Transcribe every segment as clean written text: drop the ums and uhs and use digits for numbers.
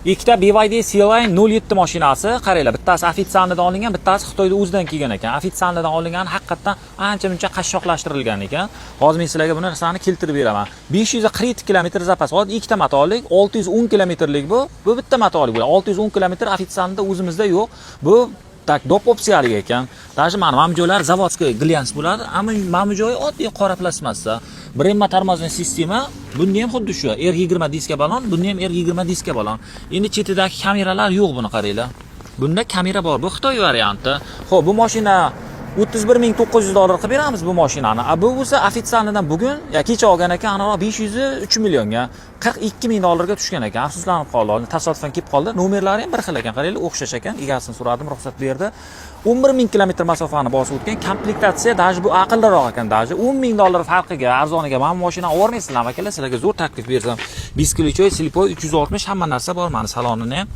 Ikkita BYD C-Line 07 mashinasi, qaranglar, bittasi ofitsialnidan olingan, bittasi Xitoyda o'zidan kelgan ekan. Ofitsialnidan olingan haqiqatan ancha-muncha qashshoqlashtirilgan ekan. Hozir men sizlarga buni narsani keltirib beraman. 540 km zapas. Hozir ikkita matolik, 610 kmlik bu. Bu bitta matolik bo'ladi. 610 km ofitsialnida o'zimizda yo'q. Bu tak dop opsiyalik ekan. Даже mana bu joylar zavodskiy glans bo'ladi, ammo mana bu joyi oddiy qora plastmassa. Bremma tormozli sistema, bunda ham xuddi shu. R20 diska balon, bunda ham R20 diska balon. Endi chetidagi kameralar yo'q, buni qaranglar. Bunda kamera bor. Bu Xitoy varianti. Xo'p, bu mashina 31900 dollar qilib beramiz bu mashinani. Bu bo'lsa ofitsialnidan bugun kecha olgan ekan, anaroq 503 millionga 42 ming dollarga tushgan ekan. Afsuslanib qoldi. Tasodifan kelib qoldi. Nomerlari ham bir xil ekan. Qaranglar, o'xshash ekan. Egasini so'radim, ruxsat berdi. 11 ming kilometr masofani bosib o'tgan. Komplektatsiya даже bu aqlliroq ekan. Даже 10 ming dollar farqiga, arzoniga mana bu mashina olmaysizlarmi akalar? Sizlarga zo'r taklif bersam. Biskilichoy, Silipoy 360 hamma narsa bor. Mana salonini ham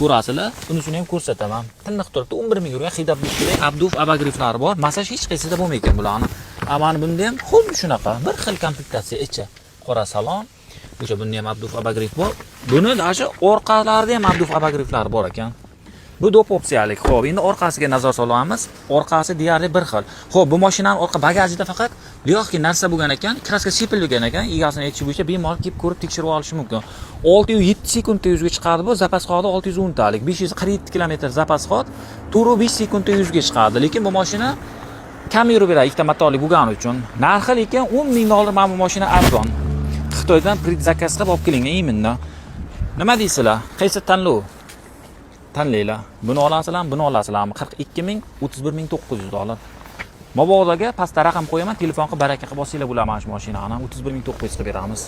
ko'rasizlar. Bunisini ham ko'rsataman. Tiniq turibdi. 11 ming yurgan Xidab biskilay, Abduf abagrifflari bor. Masaj hech qaysida bo'lmaydi bularni. Amani bunda ham xuddi shunaqa, bir xil komplektatsiya ichi. Qora salon. O'sha bunda ham Abduf abagriff bor. Buni даже orqalarida ham Abduf abagrifflari bor ekan. Bu dop opsiyalik. Xo'p, endi orqasiga nazar solamiz. Orqasi deyarli bir xil. Xo'p, bu mashinaning orqa bagajida faqat lyoxki narsa bo'lgan ekan, kraska sepilgan ekan. Egasini aytishi bo'yicha bemalol kelib ko'rib tekshirib olishi mumkin. 607 sekundda 100 ga chiqadi bu, zapas qodi 610 talik. 547 km zapas qod, turi 5 sekundda 100 ga chiqadi. Lekin bu mashina kam yurib beradi, ikkita motorli bo'lgani uchun. Narxi lekin 10 ming dollar mana bu mashina arzon. Xitoydan predzakaz qilib olib kelingan iminni. Nima deysizlar? Qaysi tanlov? Tanlaylar. Buni olasizlarmi, buni olasizlarmi? 42 ming, 31 ming 900 dollar. Mobodoga pastda raqam qo'yaman, telefon qilib baraka qilib olsanglar bo'ladi mana shu mashinani. 31 ming 900 qilib beramiz.